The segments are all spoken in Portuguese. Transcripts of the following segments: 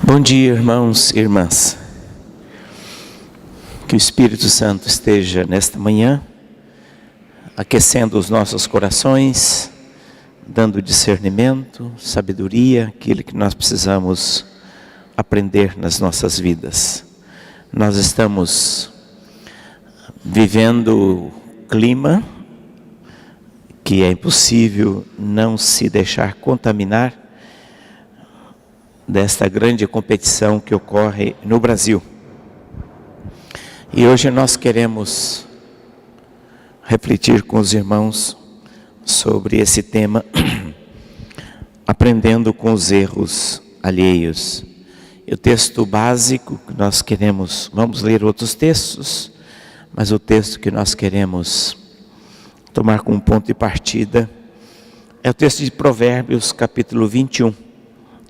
Bom dia, irmãos e irmãs. Que o Espírito Santo esteja nesta manhã aquecendo os nossos corações, dando discernimento, sabedoria, aquilo que nós precisamos aprender nas nossas vidas. Nós estamos vivendo clima que é impossível não se deixar contaminar desta grande competição que ocorre no Brasil. E hoje nós queremos refletir com os irmãos sobre esse tema, aprendendo com os erros alheios. E o texto básico que nós queremos, vamos ler outros textos, mas o texto que nós queremos tomar como ponto de partida é o texto de Provérbios, capítulo 21,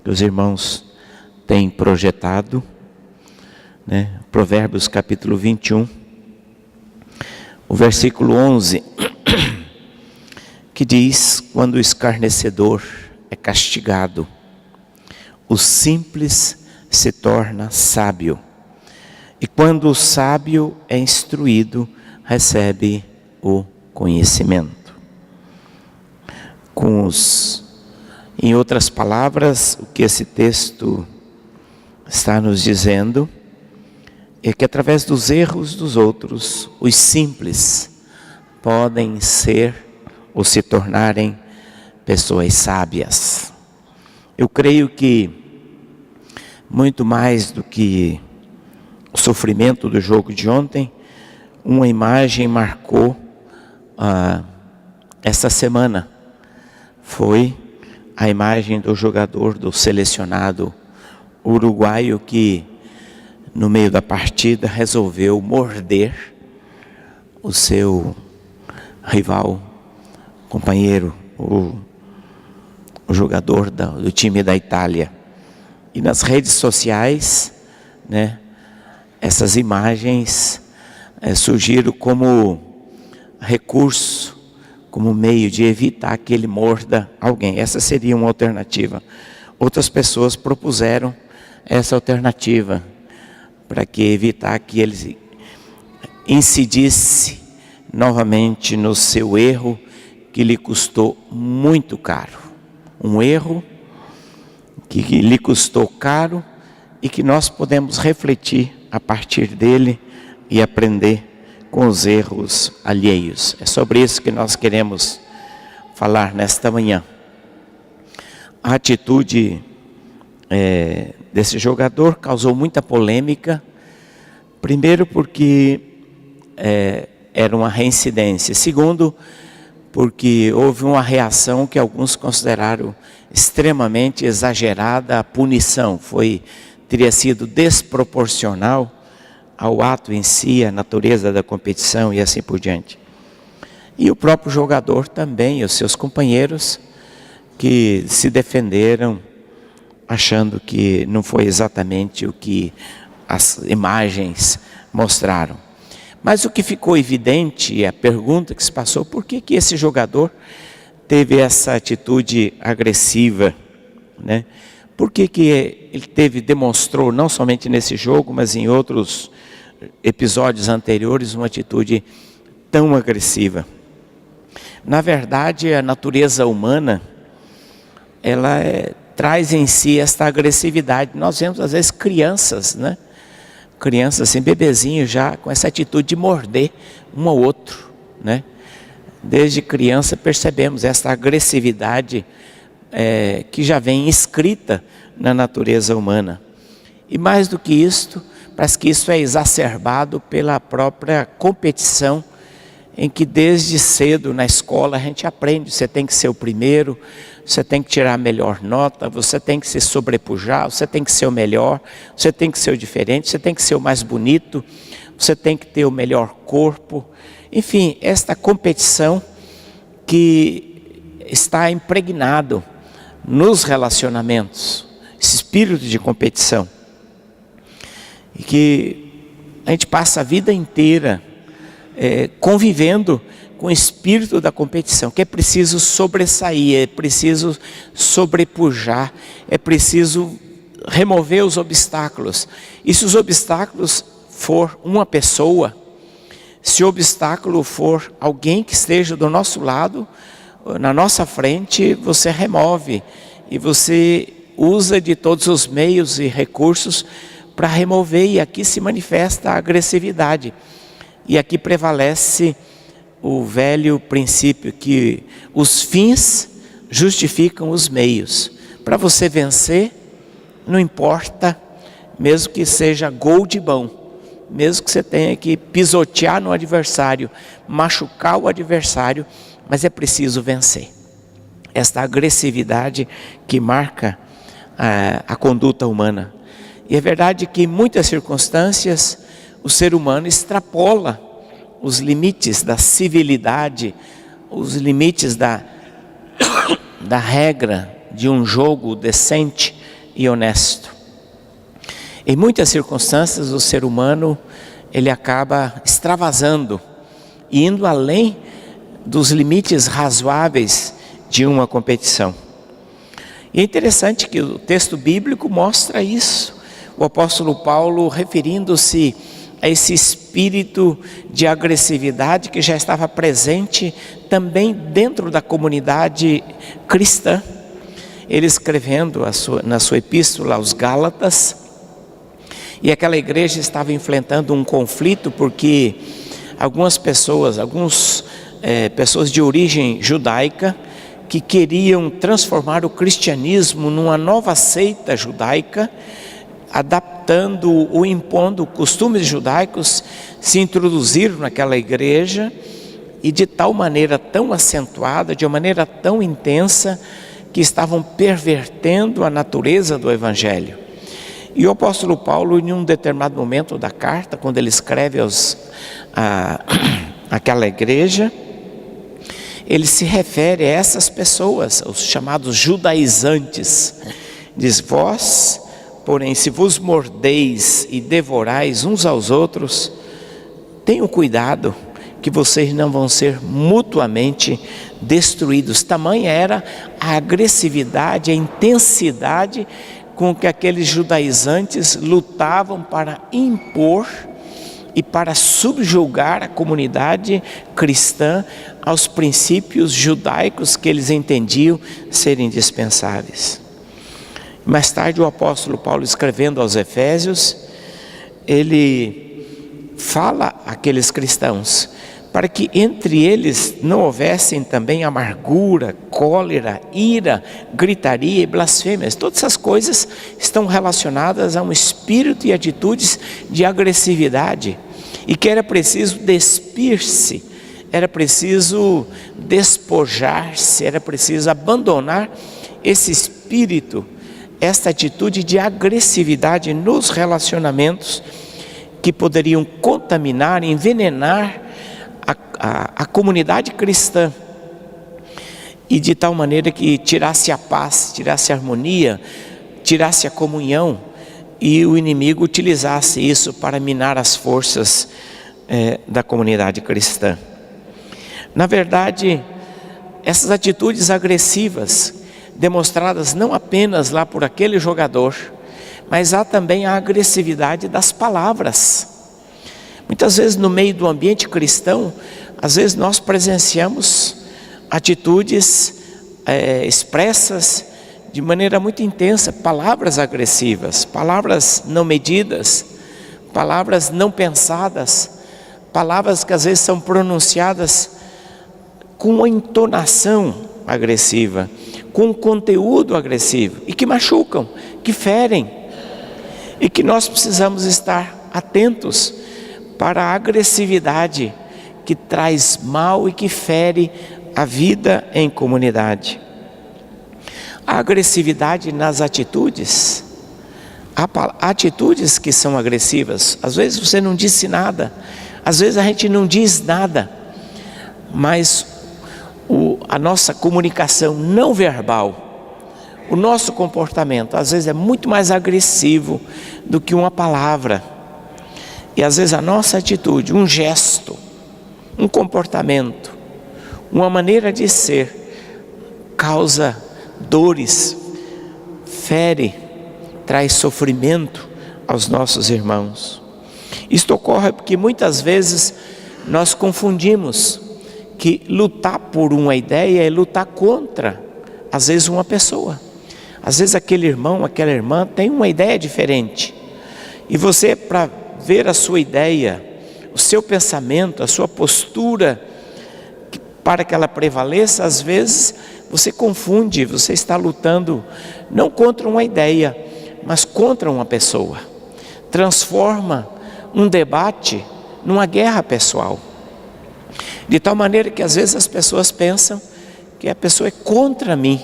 que os irmãos têm projetado, né? Provérbios, capítulo 21, o versículo 11, que diz: quando o escarnecedor é castigado, o simples se torna sábio, e quando o sábio é instruído, recebe o conhecimento. Em outras palavras, o que esse texto está nos dizendo é que através dos erros dos outros, os simples podem ser ou se tornarem pessoas sábias. Eu creio que muito mais do que o sofrimento do jogo de ontem, uma imagem marcou essa semana. Foi a imagem do jogador, do selecionado uruguaio que no meio da partida resolveu morder o seu rival, companheiro, o jogador do time da Itália. E nas redes sociais, né, essas imagens surgiram como recurso, como meio de evitar que ele morda alguém. Essa seria uma alternativa. Outras pessoas propuseram essa alternativa para evitar que ele incidisse novamente no seu erro, que lhe custou muito caro. Um erro que lhe custou caro e que nós podemos refletir a partir dele e aprender com os erros alheios. É sobre isso que nós queremos falar nesta manhã. A atitude desse jogador causou muita polêmica. Primeiro porque era uma reincidência. Segundo, porque houve uma reação que alguns consideraram extremamente exagerada. A punição teria sido desproporcional ao ato em si, a natureza da competição e assim por diante. E o próprio jogador também, os seus companheiros, que se defenderam, achando que não foi exatamente o que as imagens mostraram. Mas o que ficou evidente, a pergunta que se passou: por que esse jogador teve essa atitude agressiva, né? Por que ele demonstrou, não somente nesse jogo, mas em outros episódios anteriores, uma atitude tão agressiva? Na verdade, a natureza humana, ela traz em si esta agressividade. Nós vemos às vezes crianças, né? Crianças assim, bebezinhos já com essa atitude de morder um ao outro, né? Desde criança percebemos essa agressividade que já vem escrita na natureza humana. E mais do que isto, parece que isso é exacerbado pela própria competição, em que desde cedo na escola a gente aprende: você tem que ser o primeiro, você tem que tirar a melhor nota, você tem que se sobrepujar, você tem que ser o melhor, você tem que ser o diferente, você tem que ser o mais bonito, você tem que ter o melhor corpo. Enfim, esta competição que está impregnado nos relacionamentos, esse espírito de competição, e que a gente passa a vida inteira convivendo com o espírito da competição, que é preciso sobressair, é preciso sobrepujar, é preciso remover os obstáculos. E se os obstáculos for uma pessoa, se o obstáculo for alguém que esteja do nosso lado, na nossa frente, você remove e você usa de todos os meios e recursos para remover, e aqui se manifesta a agressividade. E aqui prevalece o velho princípio que os fins justificam os meios. Para você vencer, não importa, mesmo que seja gol de mão, mesmo que você tenha que pisotear no adversário, machucar o adversário, mas é preciso vencer. Esta agressividade que marca a conduta humana. E é verdade que em muitas circunstâncias o ser humano extrapola os limites da civilidade, os limites da regra de um jogo decente e honesto. Em muitas circunstâncias o ser humano ele acaba extravasando, indo além dos limites razoáveis de uma competição. E é interessante que o texto bíblico mostra isso. O apóstolo Paulo, referindo-se a esse espírito de agressividade que já estava presente também dentro da comunidade cristã, ele escrevendo na sua epístola aos Gálatas, e aquela igreja estava enfrentando um conflito porque algumas pessoas de origem judaica que queriam transformar o cristianismo numa nova seita judaica, adaptando ou impondo costumes judaicos, se introduziram naquela igreja e de tal maneira tão acentuada, de uma maneira tão intensa, que estavam pervertendo a natureza do evangelho. E o apóstolo Paulo, em um determinado momento da carta, quando ele escreve àquela igreja, ele se refere a essas pessoas, os chamados judaizantes. Diz: vós, porém, se vos mordeis e devorais uns aos outros, tenham cuidado que vocês não vão ser mutuamente destruídos. Tamanha era a agressividade, a intensidade com que aqueles judaizantes lutavam para impor e para subjugar a comunidade cristã aos princípios judaicos que eles entendiam serem indispensáveis. Mais tarde o apóstolo Paulo, escrevendo aos Efésios, ele fala àqueles cristãos para que entre eles não houvessem também amargura, cólera, ira, gritaria e blasfêmias. Todas essas coisas estão relacionadas a um espírito e atitudes de agressividade, e que era preciso despir-se, era preciso despojar-se, era preciso abandonar esse espírito, esta atitude de agressividade nos relacionamentos, que poderiam contaminar, envenenar a comunidade cristã, e de tal maneira que tirasse a paz, tirasse a harmonia, tirasse a comunhão, e o inimigo utilizasse isso para minar as forças da comunidade cristã. Na verdade, essas atitudes agressivas, demonstradas não apenas lá por aquele jogador, mas há também a agressividade das palavras. Muitas vezes no meio do ambiente cristão, às vezes nós presenciamos atitudes expressas de maneira muito intensa, palavras agressivas, palavras não medidas, palavras não pensadas, palavras que às vezes são pronunciadas com uma entonação agressiva, com um conteúdo agressivo, e que machucam, que ferem, e que nós precisamos estar atentos para a agressividade que traz mal e que fere a vida em comunidade. A agressividade nas atitudes, há atitudes que são agressivas. Às vezes você não disse nada, às vezes a gente não diz nada, mas a nossa comunicação não verbal, o nosso comportamento, às vezes é muito mais agressivo do que uma palavra. E às vezes a nossa atitude, um gesto, um comportamento, uma maneira de ser, causa dores, fere, traz sofrimento aos nossos irmãos. Isto ocorre porque muitas vezes nós confundimos que lutar por uma ideia é lutar contra, às vezes, uma pessoa. Às vezes aquele irmão, aquela irmã tem uma ideia diferente. E você, para ver a sua ideia, o seu pensamento, a sua postura, para que ela prevaleça, às vezes você confunde, você está lutando não contra uma ideia, mas contra uma pessoa. Transforma um debate numa guerra pessoal. De tal maneira que às vezes as pessoas pensam que a pessoa é contra mim.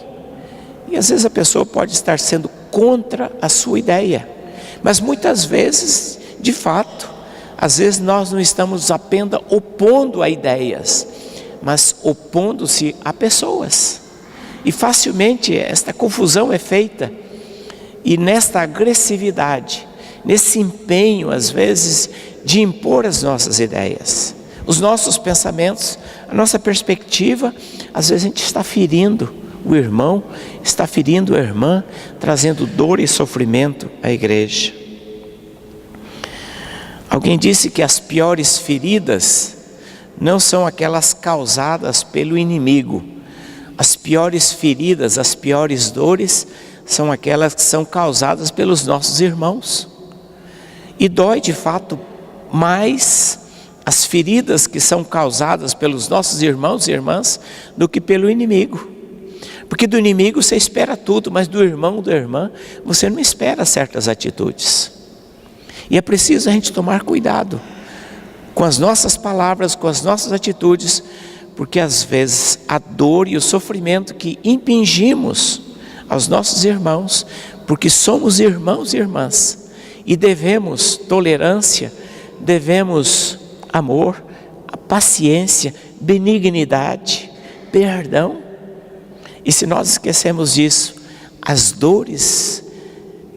E às vezes a pessoa pode estar sendo contra a sua ideia. Mas muitas vezes, de fato, às vezes nós não estamos apenas opondo a ideias, mas opondo-se a pessoas. E facilmente esta confusão é feita. E nesta agressividade, nesse empenho, às vezes, de impor as nossas ideias, os nossos pensamentos, a nossa perspectiva, às vezes a gente está ferindo o irmão, está ferindo a irmã, trazendo dor e sofrimento à igreja. Alguém disse que as piores feridas não são aquelas causadas pelo inimigo. As piores feridas, as piores dores, são aquelas que são causadas pelos nossos irmãos. E dói de fato mais as feridas que são causadas pelos nossos irmãos e irmãs do que pelo inimigo. Porque do inimigo você espera tudo, mas do irmão, da irmã, você não espera certas atitudes. E é preciso a gente tomar cuidado com as nossas palavras, com as nossas atitudes, porque às vezes a dor e o sofrimento que impingimos aos nossos irmãos, porque somos irmãos e irmãs, e devemos tolerância, devemos amor, paciência, benignidade, perdão. E se nós esquecemos disso, as dores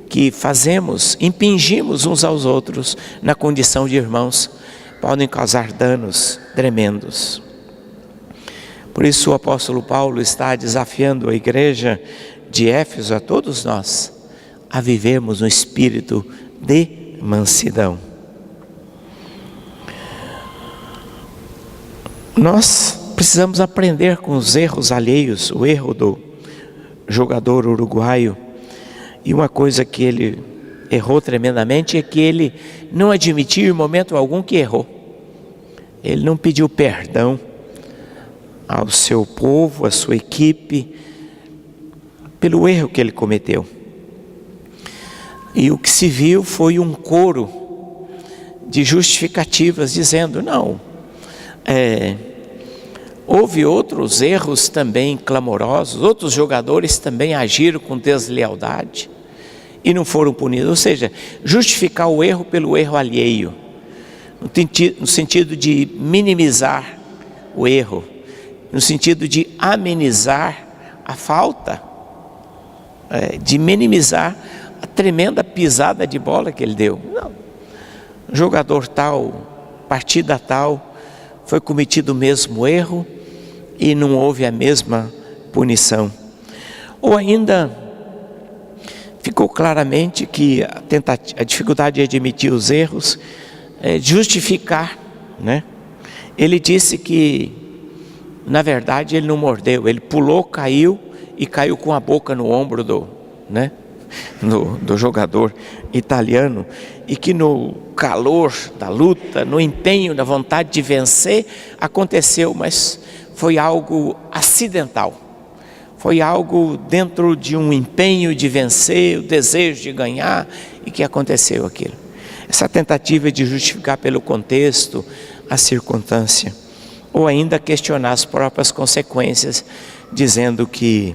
que fazemos, impingimos uns aos outros na condição de irmãos, podem causar danos tremendos. Por isso o apóstolo Paulo está desafiando a igreja de Éfeso, a todos nós, a vivermos no espírito de mansidão. Nós precisamos aprender com os erros alheios, o erro do jogador uruguaio. E uma coisa que ele errou tremendamente é que ele não admitiu em momento algum que errou. Ele não pediu perdão ao seu povo, à sua equipe, pelo erro que ele cometeu. E o que se viu foi um coro de justificativas dizendo, não, houve outros erros também clamorosos, outros jogadores também agiram com deslealdade e não foram punidos. Ou seja, justificar o erro pelo erro alheio, no sentido de minimizar o erro, no sentido de amenizar a falta, de minimizar a tremenda pisada de bola que ele deu. Não. Jogador tal, partida tal, foi cometido o mesmo erro e não houve a mesma punição. Ou ainda ficou claramente que a dificuldade de admitir os erros, justificar, né? Ele disse que, na verdade, ele não mordeu, ele pulou, caiu e caiu com a boca no ombro do jogador italiano, e que no calor da luta, no empenho, na vontade de vencer, aconteceu, mas foi algo acidental, foi algo dentro de um empenho de vencer, o desejo de ganhar, e que aconteceu aquilo. Essa tentativa de justificar pelo contexto, a circunstância, ou ainda questionar as próprias consequências, dizendo que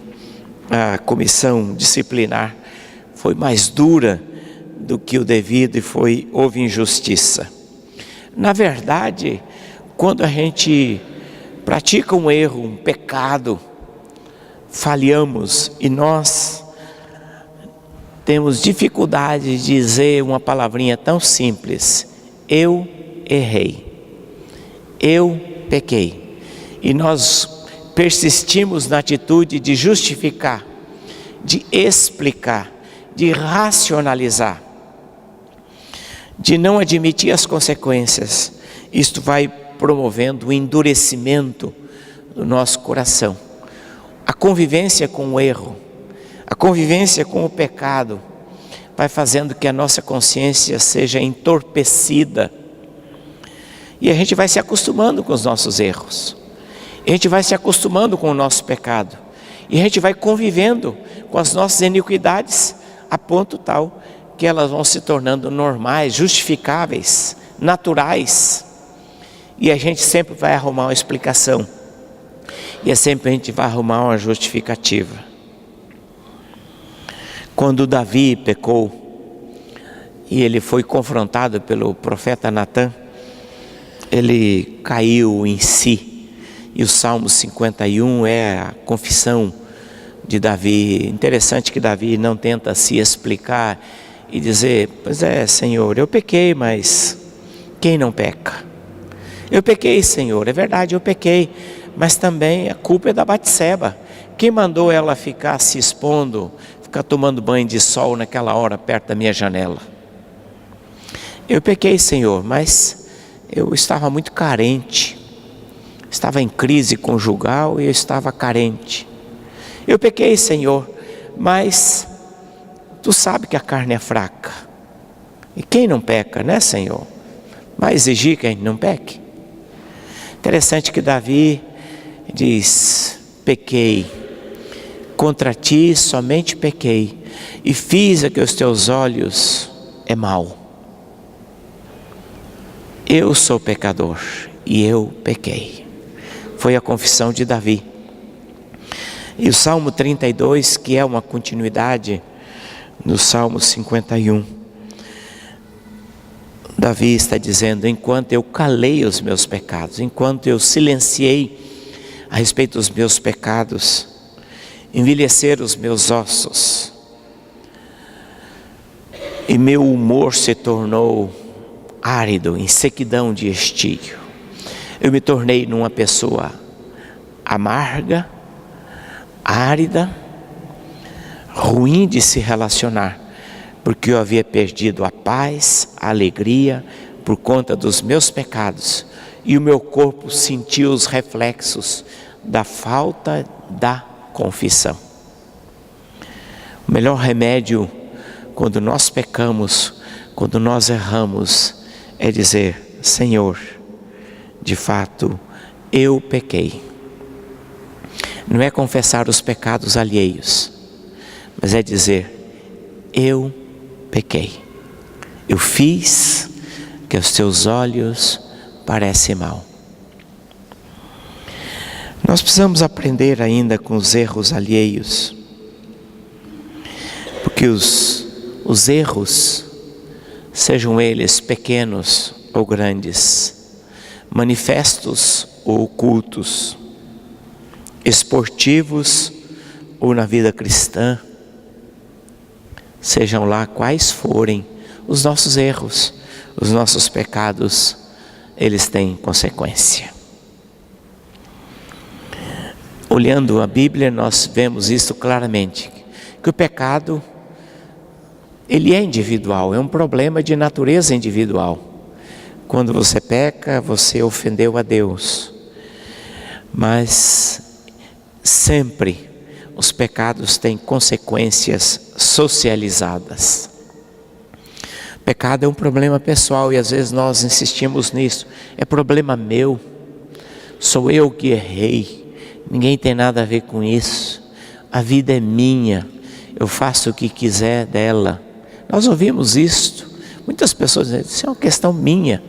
a comissão disciplinar foi mais dura do que o devido e houve injustiça. Na verdade, quando a gente pratica um erro, um pecado, falhamos e nós temos dificuldade de dizer uma palavrinha tão simples: eu errei, eu pequei. E nós persistimos na atitude de justificar, de explicar, de racionalizar, de não admitir as consequências. Isto vai promovendo o endurecimento do nosso coração. A convivência com o erro, a convivência com o pecado, vai fazendo que a nossa consciência seja entorpecida. E a gente vai se acostumando com os nossos erros. A gente vai se acostumando com o nosso pecado. E a gente vai convivendo com as nossas iniquidades a ponto tal que elas vão se tornando normais, justificáveis, naturais. E a gente sempre vai arrumar uma explicação. E é sempre a gente vai arrumar uma justificativa. Quando Davi pecou e ele foi confrontado pelo profeta Natã, ele caiu em si. E o Salmo 51 é a confissão de Davi. Interessante que Davi não tenta se explicar e dizer: pois é, Senhor, eu pequei, mas quem não peca? Eu pequei, Senhor, é verdade, eu pequei, mas também a culpa é da Batseba. Quem mandou ela ficar se expondo, ficar tomando banho de sol naquela hora perto da minha janela? Eu pequei, Senhor, mas eu estava muito carente. Estava em crise conjugal e eu estava carente. Eu pequei, Senhor, mas Tu sabe que a carne é fraca. E quem não peca, né, Senhor? Vai exigir que a gente não peque? Interessante que Davi diz: pequei, contra Ti somente pequei, e fiz o que aos Teus olhos é mal. Eu sou pecador e eu pequei. Foi a confissão de Davi. E o Salmo 32, que é uma continuidade no Salmo 51, Davi está dizendo: enquanto eu calei os meus pecados, enquanto eu silenciei a respeito dos meus pecados, envelheceram os meus ossos, e meu humor se tornou árido, em sequidão de estio. Eu me tornei numa pessoa amarga, árida, ruim de se relacionar, porque eu havia perdido a paz, a alegria, por conta dos meus pecados, e o meu corpo sentiu os reflexos da falta da confissão. O melhor remédio quando nós pecamos, quando nós erramos, é dizer: Senhor, de fato eu pequei. Não é confessar os pecados alheios, mas é dizer: eu pequei. Eu fiz que aos Teus olhos parece mal. Nós precisamos aprender ainda com os erros alheios, porque os erros, sejam eles pequenos ou grandes, manifestos ou ocultos, esportivos ou na vida cristã, sejam lá quais forem os nossos erros, os nossos pecados, eles têm consequência. Olhando a Bíblia, nós vemos isso claramente, que o pecado, ele é individual, é um problema de natureza individual. Quando você peca, você ofendeu a Deus. Mas sempre os pecados têm consequências socializadas. Pecado é um problema pessoal e às vezes nós insistimos nisso. É problema meu, sou eu que errei, ninguém tem nada a ver com isso. A vida é minha, eu faço o que quiser dela. Nós ouvimos isto. Muitas pessoas dizem: isso é uma questão minha,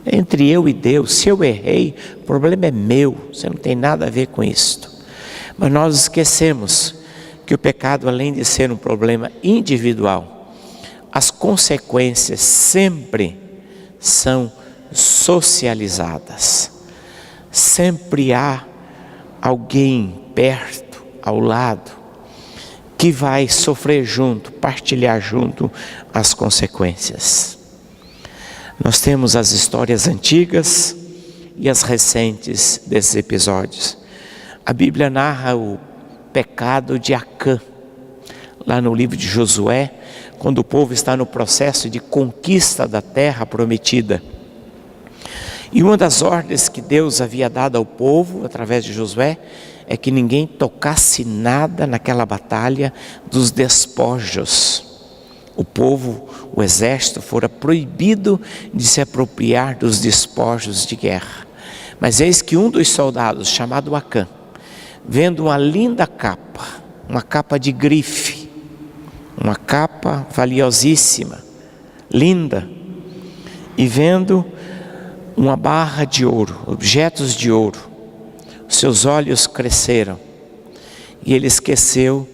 é entre eu e Deus. Se eu errei, o problema é meu, você não tem nada a ver com isto. Mas nós esquecemos que o pecado, além de ser um problema individual, as consequências sempre são socializadas. Sempre há alguém perto, ao lado, que vai sofrer junto, partilhar junto as consequências. Nós temos as histórias antigas e as recentes desses episódios. A Bíblia narra o pecado de Acã, lá no livro de Josué, quando o povo está no processo de conquista da terra prometida. E uma das ordens que Deus havia dado ao povo, através de Josué, é que ninguém tocasse nada naquela batalha dos despojos. O povo, o exército, fora proibido de se apropriar dos despojos de guerra. Mas eis que um dos soldados, chamado Acã, vendo uma linda capa, uma capa de grife, uma capa valiosíssima, linda, e vendo uma barra de ouro, objetos de ouro, seus olhos cresceram, e ele esqueceu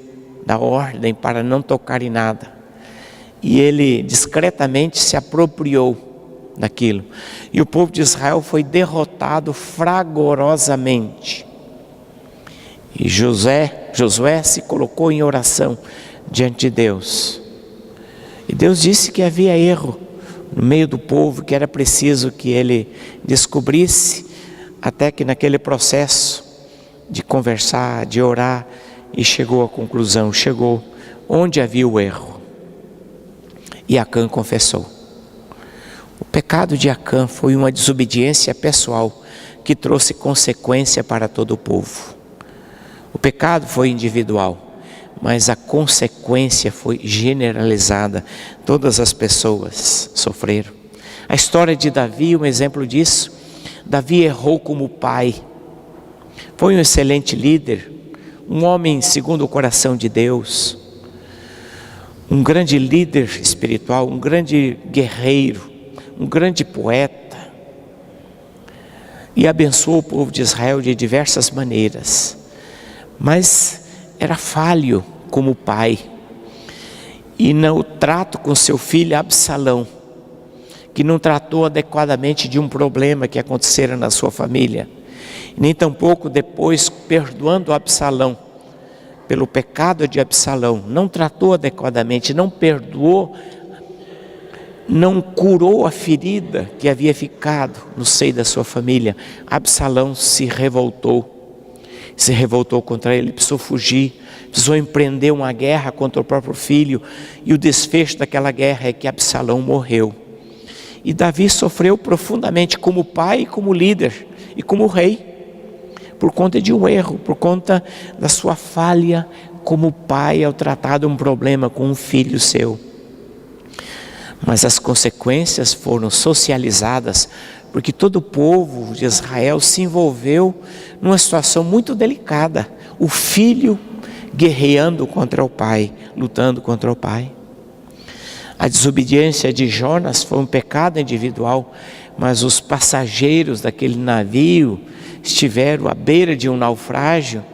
da ordem para não tocar em nada, e ele discretamente se apropriou daquilo, e o povo de Israel foi derrotado fragorosamente. E Josué se colocou em oração diante de Deus, e Deus disse que havia erro no meio do povo, que era preciso que ele descobrisse, até que naquele processo de conversar, de orar, e chegou à conclusão, chegou onde havia o erro. E Acã confessou. O pecado de Acã foi uma desobediência pessoal que trouxe consequência para todo o povo. O pecado foi individual, mas a consequência foi generalizada. Todas as pessoas sofreram. A história de Davi é um exemplo disso. Davi errou como pai. Foi um excelente líder, um homem segundo o coração de Deus, um grande líder espiritual, um grande guerreiro, um grande poeta, e abençoou o povo de Israel de diversas maneiras, mas era falho como pai. E no trato com seu filho Absalão, que não tratou adequadamente de um problema que acontecera na sua família, nem tampouco depois perdoando Absalão pelo pecado de Absalão, não tratou adequadamente, não perdoou, não curou a ferida que havia ficado no seio da sua família. Absalão se revoltou contra ele, precisou fugir, precisou empreender uma guerra contra o próprio filho, e o desfecho daquela guerra é que Absalão morreu. E Davi sofreu profundamente como pai, como líder e como rei, por conta de um erro, por conta da sua falha como pai ao tratar de um problema com um filho seu. Mas as consequências foram socializadas, porque todo o povo de Israel se envolveu numa situação muito delicada. O filho guerreando contra o pai, lutando contra o pai. A desobediência de Jonas foi um pecado individual, mas os passageiros daquele navio estiveram à beira de um naufrágio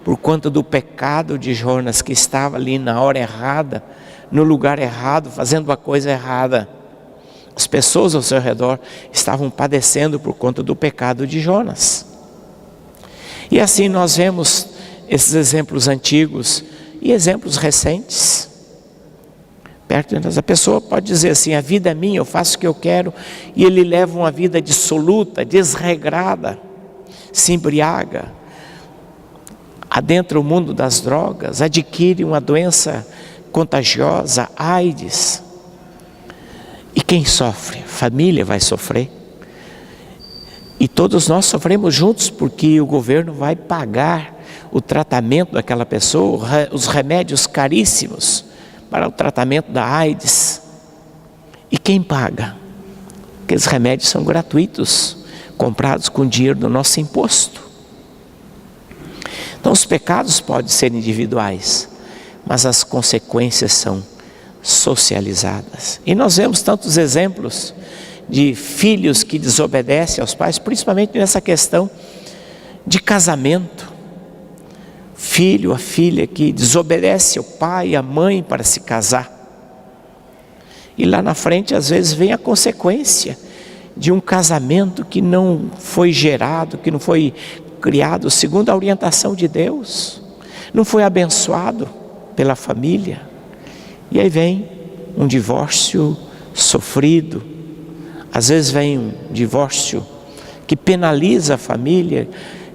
por conta do pecado de Jonas, que estava ali na hora errada, no lugar errado, fazendo a coisa errada. As pessoas ao seu redor estavam padecendo por conta do pecado de Jonas. E assim nós vemos esses exemplos antigos e exemplos recentes. Perto de nós, a pessoa pode dizer assim: a vida é minha, eu faço o que eu quero, e ele leva uma vida dissoluta, desregrada, se embriaga, adentra o mundo das drogas, adquire uma doença contagiosa, AIDS. E quem sofre? A família vai sofrer. E todos nós sofremos juntos, porque o governo vai pagar o tratamento daquela pessoa, os remédios caríssimos para o tratamento da AIDS. E quem paga? Aqueles remédios são gratuitos, comprados com dinheiro do nosso imposto. Então os pecados podem ser individuais, mas as consequências são socializadas. E nós vemos tantos exemplos de filhos que desobedecem aos pais, principalmente nessa questão de casamento. Filho, a filha que desobedece ao pai e à mãe para se casar. E lá na frente às vezes vem a consequência de um casamento que não foi gerado, que não foi criado segundo a orientação de Deus, não foi abençoado pela família. E aí vem um divórcio sofrido, às vezes vem um divórcio que penaliza a família,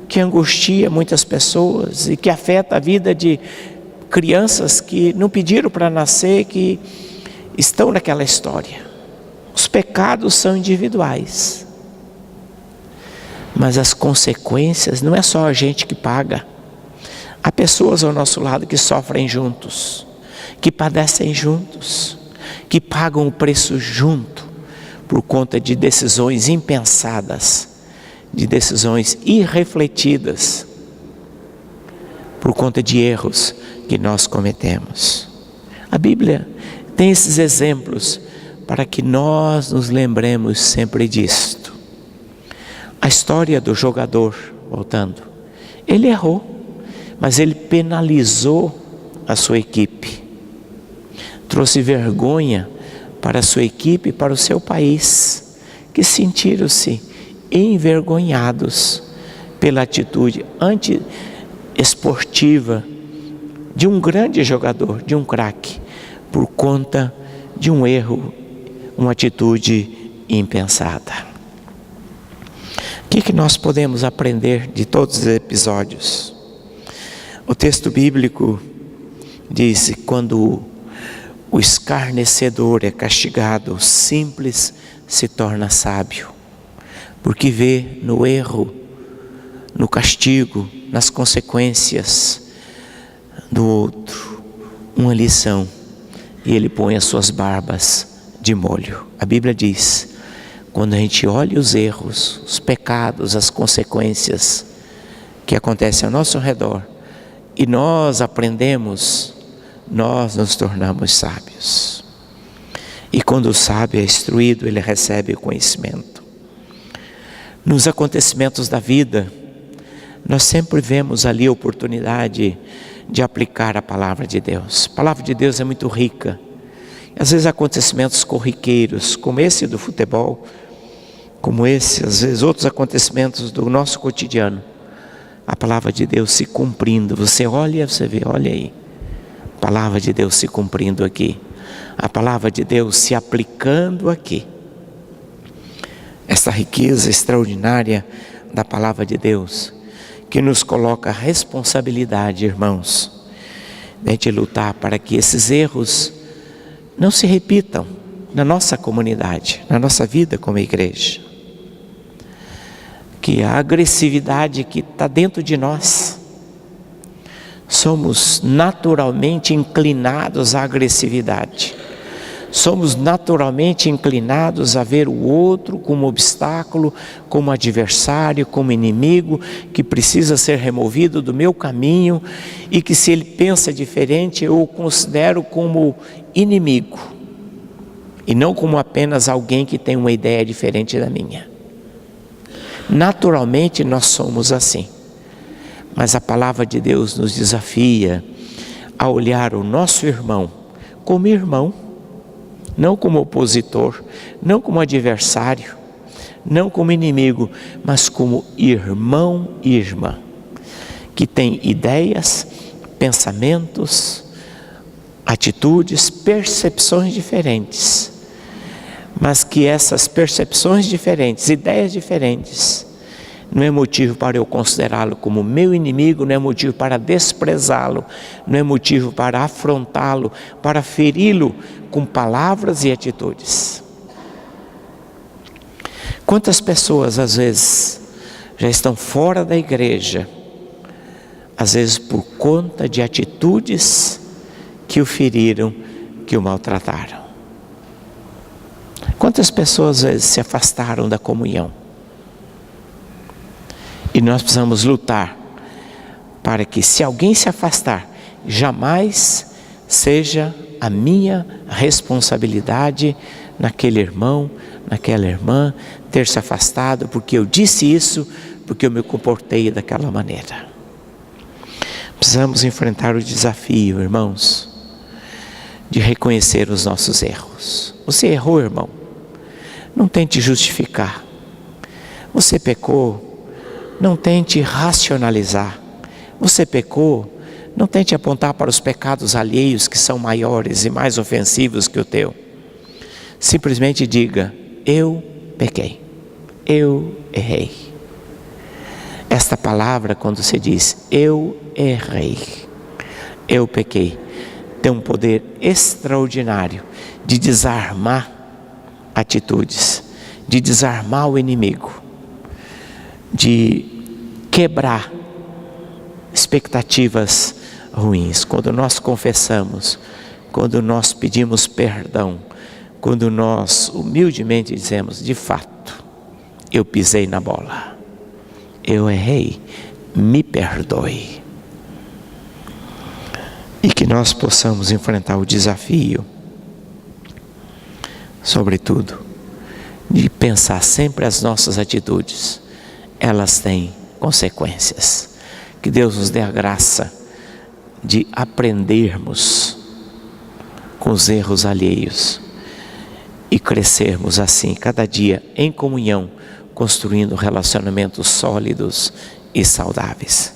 que angustia muitas pessoas e que afeta a vida de crianças que não pediram para nascer, que estão naquela história. Os pecados são individuais, mas as consequências não é só a gente que paga. Há pessoas ao nosso lado que sofrem juntos, que padecem juntos, que pagam o preço junto por conta de decisões impensadas, de decisões irrefletidas, por conta de erros que nós cometemos. A Bíblia tem esses exemplos para que nós nos lembremos sempre disto. A história do jogador, voltando, ele errou, mas ele penalizou a sua equipe, trouxe vergonha para a sua equipe e para o seu país, que sentiram-se envergonhados pela atitude antiesportiva de um grande jogador, de um craque, por conta de um erro, uma atitude impensada. O que nós podemos aprender de todos os episódios? O texto bíblico diz: quando o escarnecedor é castigado, o simples se torna sábio, porque vê no erro, no castigo, nas consequências do outro uma lição, e ele põe as suas barbas de molho. A Bíblia diz: quando a gente olha os erros, os pecados, as consequências que acontecem ao nosso redor, e nós aprendemos, nós nos tornamos sábios. E quando o sábio é instruído, ele recebe o conhecimento. Nos acontecimentos da vida, nós sempre vemos ali a oportunidade de aplicar a palavra de Deus. A palavra de Deus é muito rica. Às vezes acontecimentos corriqueiros, como esse do futebol, como esse, às vezes outros acontecimentos do nosso cotidiano, a palavra de Deus se cumprindo. Você olha, você vê, olha aí, a palavra de Deus se cumprindo aqui, a palavra de Deus se aplicando aqui. Essa riqueza extraordinária da palavra de Deus, que nos coloca a responsabilidade, irmãos, de lutar para que esses erros não se repitam na nossa comunidade, na nossa vida como igreja. Que a agressividade que está dentro de nós, somos naturalmente inclinados à agressividade. Somos naturalmente inclinados a ver o outro como obstáculo, como adversário, como inimigo, que precisa ser removido do meu caminho, e que se ele pensa diferente, eu o considero como inimigo, e não como apenas alguém que tem uma ideia diferente da minha. Naturalmente nós somos assim, mas a palavra de Deus nos desafia a olhar o nosso irmão como irmão, não como opositor, não como adversário, não como inimigo, mas como irmão e irmã, que tem ideias, pensamentos, atitudes, percepções diferentes, mas que essas percepções diferentes, ideias diferentes, não é motivo para eu considerá-lo como meu inimigo, não é motivo para desprezá-lo, não é motivo para afrontá-lo, para feri-lo com palavras e atitudes. Quantas pessoas às vezes já estão fora da igreja, às vezes por conta de atitudes que o feriram, que o maltrataram. Quantas pessoas às vezes se afastaram da comunhão? E nós precisamos lutar para que, se alguém se afastar, jamais seja a minha responsabilidade naquele irmão, naquela irmã, ter se afastado porque eu disse isso, porque eu me comportei daquela maneira. Precisamos enfrentar o desafio, irmãos, de reconhecer os nossos erros. Você errou, irmão, não tente justificar. Você pecou, não tente racionalizar. Você pecou, não tente apontar para os pecados alheios que são maiores e mais ofensivos que o teu. Simplesmente diga: eu pequei, eu errei. Esta palavra, quando se diz eu errei, eu pequei, tem um poder extraordinário de desarmar atitudes, de desarmar o inimigo, de quebrar expectativas ruins. Quando nós confessamos, quando nós pedimos perdão, quando nós humildemente dizemos, de fato, eu pisei na bola, eu errei, me perdoe. E que nós possamos enfrentar o desafio, sobretudo, de pensar sempre as nossas atitudes, elas têm consequências. Que Deus nos dê a graça de aprendermos com os erros alheios e crescermos assim, cada dia em comunhão, construindo relacionamentos sólidos e saudáveis.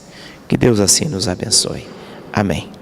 Que Deus assim nos abençoe. Amém.